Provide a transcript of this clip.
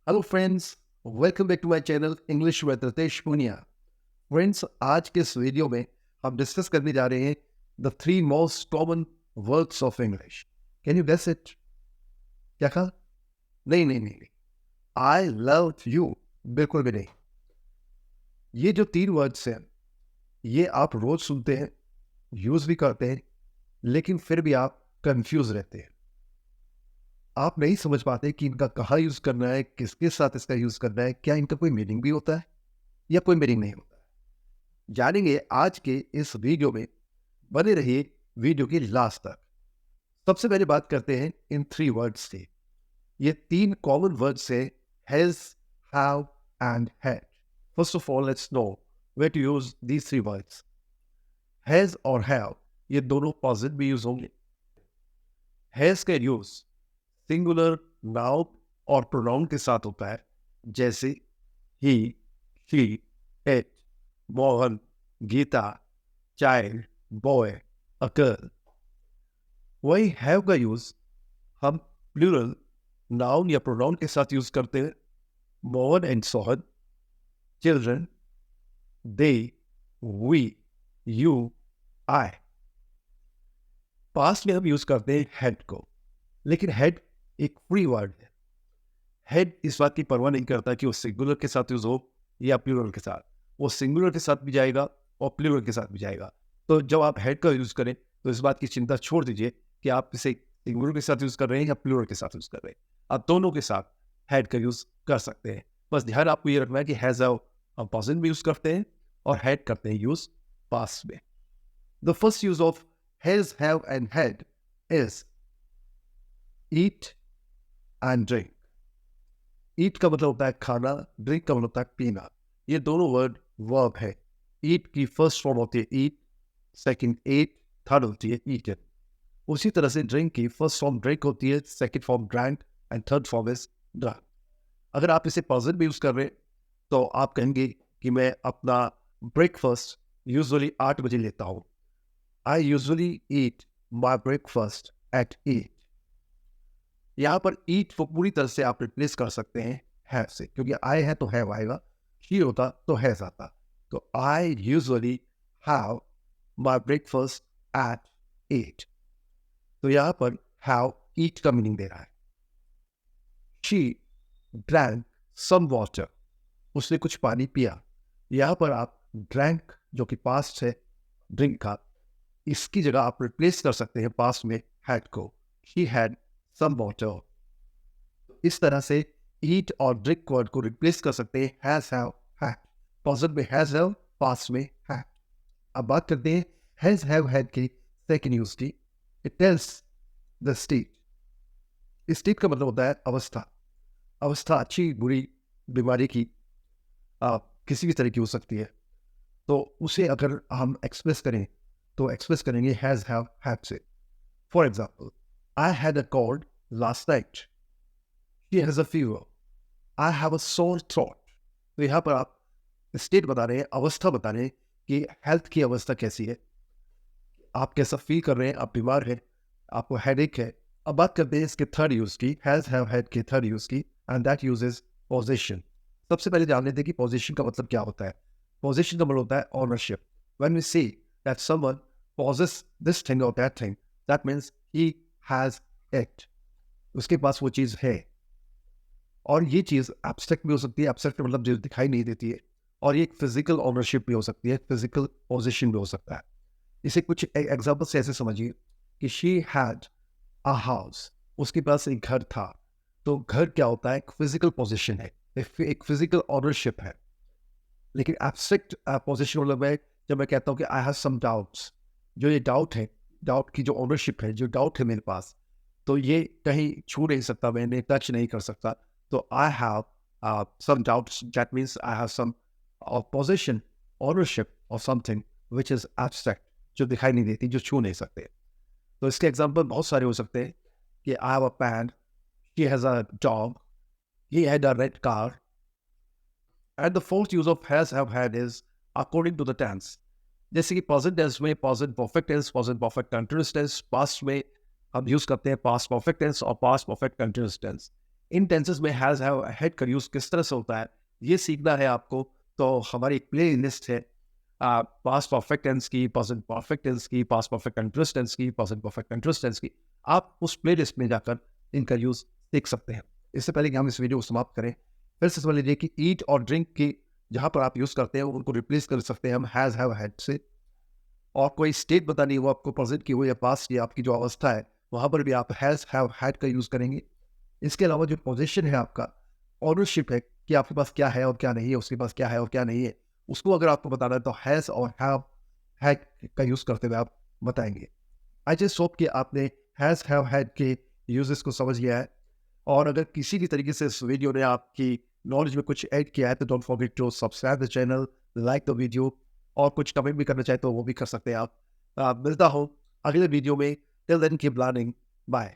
Hello friends, welcome back to my channel English with Ritesh Poonia. Friends, आज के इस video में हम डिस्कस करने जा रहे हैं the three most common words of English. Can you guess it? क्या कहा? नहीं। आई लव यू, बिल्कुल भी नहीं। ये जो तीन वर्ड्स हैं, ये आप रोज सुनते हैं, यूज भी करते हैं, लेकिन फिर भी आप कंफ्यूज रहते हैं। आप नहीं समझ पाते कि इनका कहाँ यूज करना है, किसके साथ इसका यूज करना है, क्या इनका कोई मीनिंग भी होता है या कोई मीनिंग नहीं होता है। जानेंगे आज के इस वीडियो में। बने रहिए वीडियो के लास्ट तक। सबसे पहले बात करते हैं इन थ्री वर्ड्स से। ये तीन कॉमन वर्ड्स है, has, have and had. First of all let's know where to use these three words. Has और हैव ये दोनों पॉजिटिव भी यूज होंगे। हैज का यूज सिंगुलर नाउन और प्रोनाउन के साथ होता है, जैसे he, she, it, Mohan, Geeta, child, boy, a girl. वही हैव का यूज हम प्लूरल नाउन या प्रोनाउन के साथ यूज करते हैं, Mohan and Sohan, children, they, we, you, I. Past में हम यूज करते हैं हेड को, लेकिन हेड एक फ्री वर्ड है। हेड इस बात की परवाह नहीं करता कि वो सिंगुलर के साथ यूज हो या प्लूरल के साथ। वो सिंगुलर के साथ भी जाएगा और प्लूरल के साथ भी जाएगा। तो जब आप हेड का यूज करें तो इस बात की चिंता छोड़ दीजिए कि आप इसे सिंगुलर के साथ यूज कर रहे हैं या प्लूरल के साथ यूज कर रहे हैं। आप दोनों के साथ हेड का यूज कर सकते हैं। बस ध्यान आपको ये रखना है कि हैज हैव हम पॉजिटिव में यूज करते हैं और हेड करते हैं यूज पास्ट में। The first use of has, have and had is eat and drink. Eat का मतलब होता है खाना, ड्रिंक का मतलब होता है पीना। ये दोनों वर्ड वर्ब है। ईट की फर्स्ट फॉर्म होती है ईट, सेकंड एट, थर्ड होती है ईटन। उसी तरह से ड्रिंक की फर्स्ट फॉर्म ड्रिंक होती है, second form drank and third form is drunk. अगर आप इसे पॉजिटिव में यूज कर रहे हैं तो आप कहेंगे कि मैं अपना ब्रेकफास्ट यूजुअली 8 बजे लेता हूँ। I usually eat my breakfast at 8। यहाँ पर ईट को पूरी तरह से आप रिप्लेस कर सकते हैं हैव से, क्योंकि आई है तो हैव आएगा, शी होता तो हैज आता। तो I usually have my breakfast at 8। तो यहाँ पर हैव ईट का मीनिंग दे रहा है। शी ड्रैंक सम वाटर, उसने कुछ पानी पिया। यहाँ पर आप ड्रैंक जो कि पास्ट है ड्रिंक का, इसकी जगह आप रिप्लेस कर सकते हैं पास्ट में हैड को, शी हैड सम वाटर। इस तरह से ईट और ड्रिंक वर्ड को रिप्लेस कर सकते हैं हैज, हैव, हैड। पॉजिटिव में हैज, हैव, पास्ट में हैड। अब बात करते हैं हैज, हैव, हैड की सेकंड यूज की। It tells the state. State का मतलब होता है अवस्था। अवस्था अच्छी बुरी बीमारी की किसी भी तरह की हो सकती है। तो उसे अगर हम एक्सप्रेस करें तो एक्सप्रेस करेंगे हैज, हैव, हैड से। For example, I had a cold last night. She has a fever. I have a sore throat. तो यहाँ पर आप स्टेट बता रहे हैं, अवस्था बता रहे हैं कि हेल्थ की अवस्था कैसी है, आप कैसा फील कर रहे हैं, आप बीमार हैं, आपको हेडेक है। अब बात करते हैं इसके थर्ड यूज की, हैज, हैव, हैड के थर्ड यूज की, and that use is position. सबसे पहले जान लेते हैं कि पोजिशन का मतलब क्या होता है। पोजिशन का मतलब होता है ownership. When we say that someone possess this thing or that thing, that means he has it. उसके पास वो चीज है। और ये चीज़ एब्स्ट्रैक्ट भी हो सकती है, एब्स्ट्रैक्ट मतलब जो दिखाई नहीं देती है। और ये एक फिजिकल ऑनरशिप भी हो सकती है, फिजिकल पोजीशन भी हो सकता है। इसे कुछ एग्जांपल से ऐसे समझिए कि शी हैड अ हाउस, उसके पास एक घर था। तो घर क्या होता है? एक फिजिकल पोजीशन है, एक फिजिकल ऑनरशिप है। लेकिन एब्स्ट्रैक्ट पोजीशन मतलब है जब मैं कहता हूँ कि आई हैव सम डाउट्स। जो ये डाउट है, डाउट की जो ऑनरशिप है, जो डाउट है मेरे पास, तो ये कहीं छू नहीं सकता, मैंने टच नहीं कर सकता। So I have some doubts. That means I have some possession, ownership of something which is abstract, जो दिखाई नहीं देती, जो छू नहीं सकते। तो इसके एग्जाम्पल बहुत सारे हो सकते हैं कि I have a pen, he has a dog, he had a red car. And the fourth use of has, have, had is according to the tense. जैसे कि present tense में present perfect tense, present perfect continuous tense, past में हम use करते हैं past perfect tense और past perfect continuous tense। इन tenses में has have had का यूज़ किस तरह से होता है, ये सीखना है आपको, तो हमारी एक प्ले लिस्ट है पास्ट परफेक्ट टेंस की, प्रेजेंट परफेक्ट टेंस की, पास्ट परफेक्ट कंटीन्यूअस टेंस की, प्रेजेंट परफेक्ट कंटीन्यूअस टेंस की। आप उस प्ले लिस्ट में जाकर इनका यूज़ सीख सकते हैं। इससे पहले कि हम इस वीडियो को समाप्त करें, फिर से समझ लीजिए कि ईट और ड्रिंक की जहाँ पर आप यूज़ करते हैं उनको रिप्लेस कर सकते हैं हम हैज़ हैव हैड से। और कोई स्टेट बतानी हो आपको, प्रेजेंट की हो या पास्ट की, आपकी जो अवस्था है वहाँ पर भी आप हैज़ हैव हैड का यूज़ करेंगे। इसके अलावा जो पोजीशन है आपका, ओनरशिप है कि आपके पास क्या है और क्या नहीं है, उसके पास क्या है और क्या नहीं है, उसको अगर आपको बताना है तो हैज़ और हैव हैड का यूज़ करते हुए आप बताएंगे। आई जस्ट होप कि आपने हैज़ हैव हैड के यूजेस को समझ लिया है। और अगर किसी भी तरीके से इस वीडियो ने आपकी नॉलेज में कुछ ऐड किया है तो don't forget to subscribe the channel, like the video, और कुछ कमेंट भी करना चाहे तो वो भी कर सकते हैं आप। मिलता हूँ अगले वीडियो में। Till then keep learning. Bye.